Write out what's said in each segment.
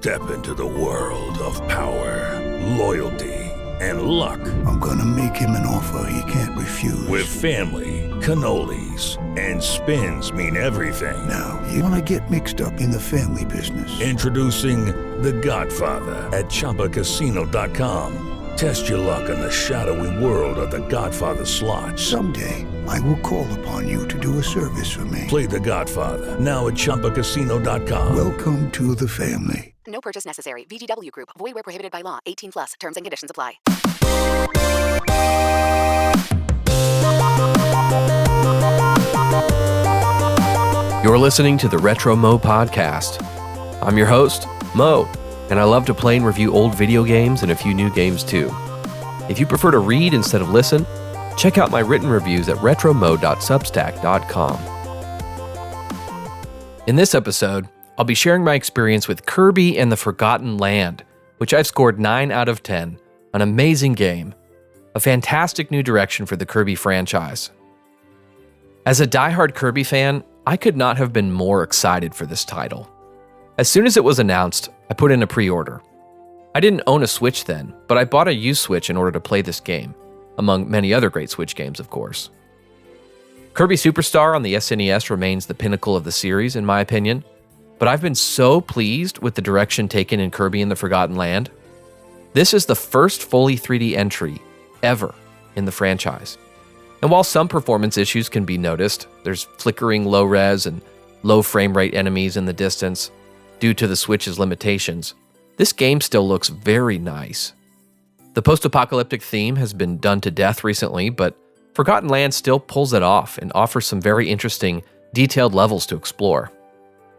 Step into the world of power, loyalty, and luck. I'm gonna make him an offer he can't refuse. With family, cannolis, and spins mean everything. Now, you wanna get mixed up in the family business. Introducing The Godfather at ChumbaCasino.com. Test your luck in the shadowy world of The Godfather slot. Someday, I will call upon you to do a service for me. Play The Godfather now at ChumbaCasino.com. Welcome to the family. No purchase necessary. VGW Group. Void where prohibited by law. 18 plus. Terms and conditions apply. You're listening to the Retro Mo Podcast. I'm your host, Mo, and I love to play and review old video games and a few new games too. If you prefer to read instead of listen, check out my written reviews at retromo.substack.com. In this episode, I'll be sharing my experience with Kirby and the Forgotten Land, which I've scored 9 out of 10, an amazing game, a fantastic new direction for the Kirby franchise. As a diehard Kirby fan, I could not have been more excited for this title. As soon as it was announced, I put in a pre-order. I didn't own a Switch then, but I bought a used Switch in order to play this game, among many other great Switch games, of course. Kirby Superstar on the SNES remains the pinnacle of the series, in my opinion, but I've been so pleased with the direction taken in Kirby and the Forgotten Land. This is the first fully 3D entry ever in the franchise. And while some performance issues can be noticed, there's flickering low res and low frame rate enemies in the distance due to the Switch's limitations, this game still looks very nice. The post-apocalyptic theme has been done to death recently, but Forgotten Land still pulls it off and offers some very interesting, detailed levels to explore.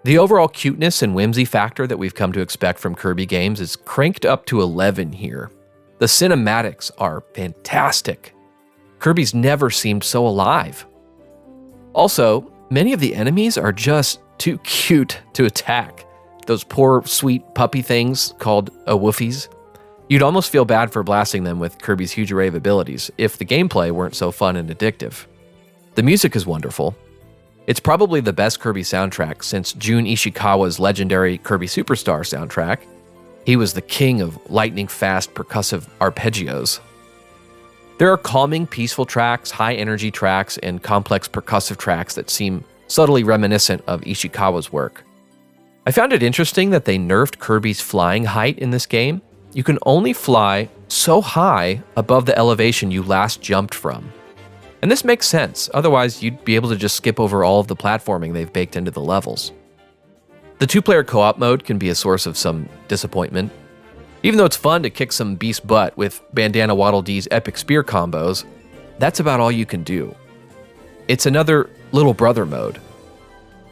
The overall cuteness and whimsy factor that we've come to expect from Kirby games is cranked up to 11 here. The cinematics are fantastic. Kirby's never seemed so alive. Also, many of the enemies are just too cute to attack. Those poor, sweet puppy things called Awoofies. You'd almost feel bad for blasting them with Kirby's huge array of abilities if the gameplay weren't so fun and addictive. The music is wonderful. It's probably the best Kirby soundtrack since Jun Ishikawa's legendary Kirby Superstar soundtrack. He was the king of lightning-fast percussive arpeggios. There are calming, peaceful tracks, high-energy tracks, and complex percussive tracks that seem subtly reminiscent of Ishikawa's work. I found it interesting that they nerfed Kirby's flying height in this game. You can only fly so high above the elevation you last jumped from. And this makes sense, otherwise you'd be able to just skip over all of the platforming they've baked into the levels. The 2-player co-op mode can be a source of some disappointment. Even though it's fun to kick some beast butt with Bandana Waddle Dee's epic spear combos, that's about all you can do. It's another little brother mode.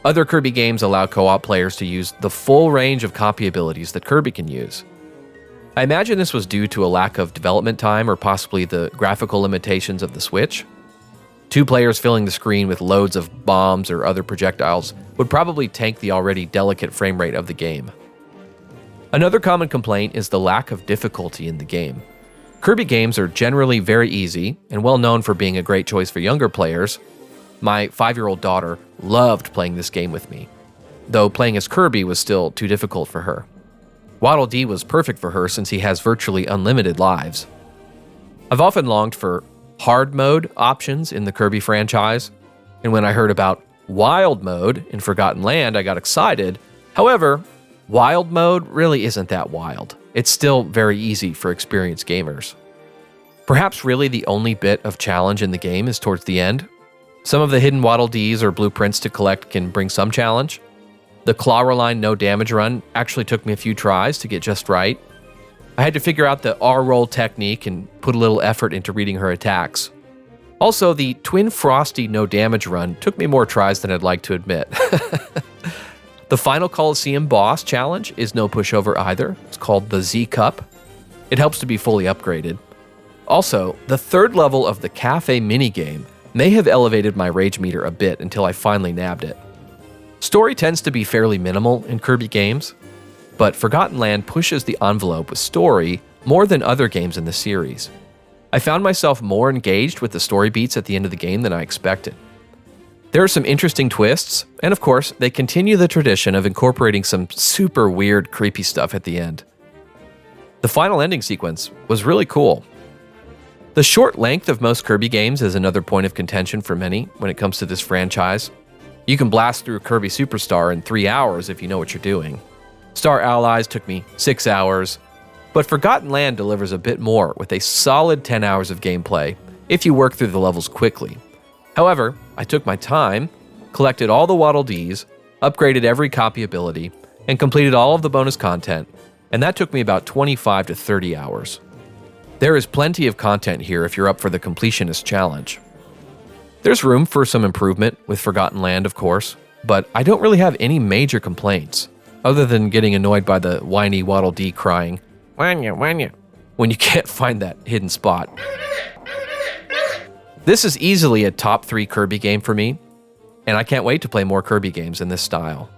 Other Kirby games allow co-op players to use the full range of copy abilities that Kirby can use. I imagine this was due to a lack of development time or possibly the graphical limitations of the Switch. 2 players filling the screen with loads of bombs or other projectiles would probably tank the already delicate frame rate of the game. Another common complaint is the lack of difficulty in the game. Kirby games are generally very easy and well known for being a great choice for younger players. My 5-year-old daughter loved playing this game with me, though playing as Kirby was still too difficult for her. Waddle Dee was perfect for her since he has virtually unlimited lives. I've often longed for hard mode options in the Kirby franchise, and when I heard about wild mode in Forgotten Land, I got excited. However, wild mode really isn't that wild. It's still very easy for experienced gamers. Perhaps really the only bit of challenge in the game is towards the end. Some of the hidden Waddle Dees or blueprints to collect can bring some challenge. The Clawroline no damage run actually took me a few tries to get just right. I had to figure out the R-roll technique and put a little effort into reading her attacks. Also, the Twin Frosty no damage run took me more tries than I'd like to admit. The final Coliseum boss challenge is no pushover either. It's called the Z Cup. It helps to be fully upgraded. Also, the 3rd level of the cafe minigame may have elevated my rage meter a bit until I finally nabbed it. Story tends to be fairly minimal in Kirby games, but Forgotten Land pushes the envelope with story more than other games in the series. I found myself more engaged with the story beats at the end of the game than I expected. There are some interesting twists, and of course, they continue the tradition of incorporating some super weird, creepy stuff at the end. The final ending sequence was really cool. The short length of most Kirby games is another point of contention for many when it comes to this franchise. You can blast through Kirby Superstar in 3 hours if you know what you're doing. Star Allies took me 6 hours, but Forgotten Land delivers a bit more with a solid 10 hours of gameplay if you work through the levels quickly. However, I took my time, collected all the Waddle Dees, upgraded every copy ability, and completed all of the bonus content, and that took me about 25 to 30 hours. There is plenty of content here if you're up for the completionist challenge. There's room for some improvement with Forgotten Land, of course, but I don't really have any major complaints, other than getting annoyed by the whiny Waddle Dee crying, "Wanya, wanya," when you can't find that hidden spot. This is easily a top 3 Kirby game for me, and I can't wait to play more Kirby games in this style.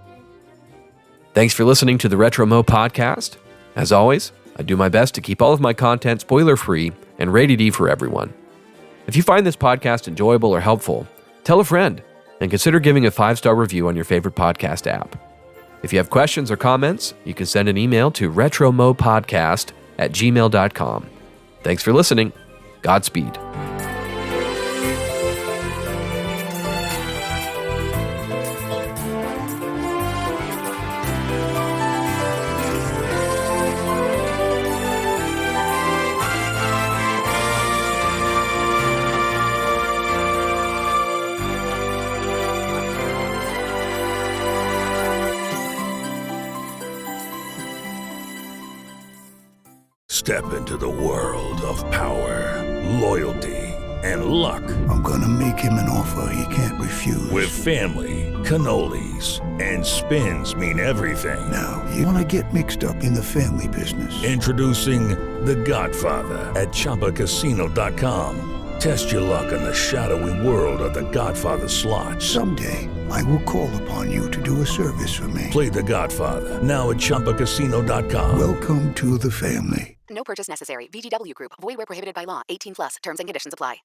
Thanks for listening to the Retro Mo podcast. As always, I do my best to keep all of my content spoiler-free and rated E for everyone. If you find this podcast enjoyable or helpful, tell a friend, and consider giving a 5-star review on your favorite podcast app. If you have questions or comments, you can send an email to retromopodcast@gmail.com. Thanks for listening. Godspeed. Step into the world of power, loyalty, and luck. I'm gonna make him an offer he can't refuse. With family, cannolis, and spins mean everything. Now, you wanna get mixed up in the family business. Introducing The Godfather at ChumbaCasino.com. Test your luck in the shadowy world of The Godfather slot. Someday, I will call upon you to do a service for me. Play The Godfather now at ChumbaCasino.com. Welcome to the family. No purchase necessary. VGW Group. Void where prohibited by law. 18+. Terms and conditions apply.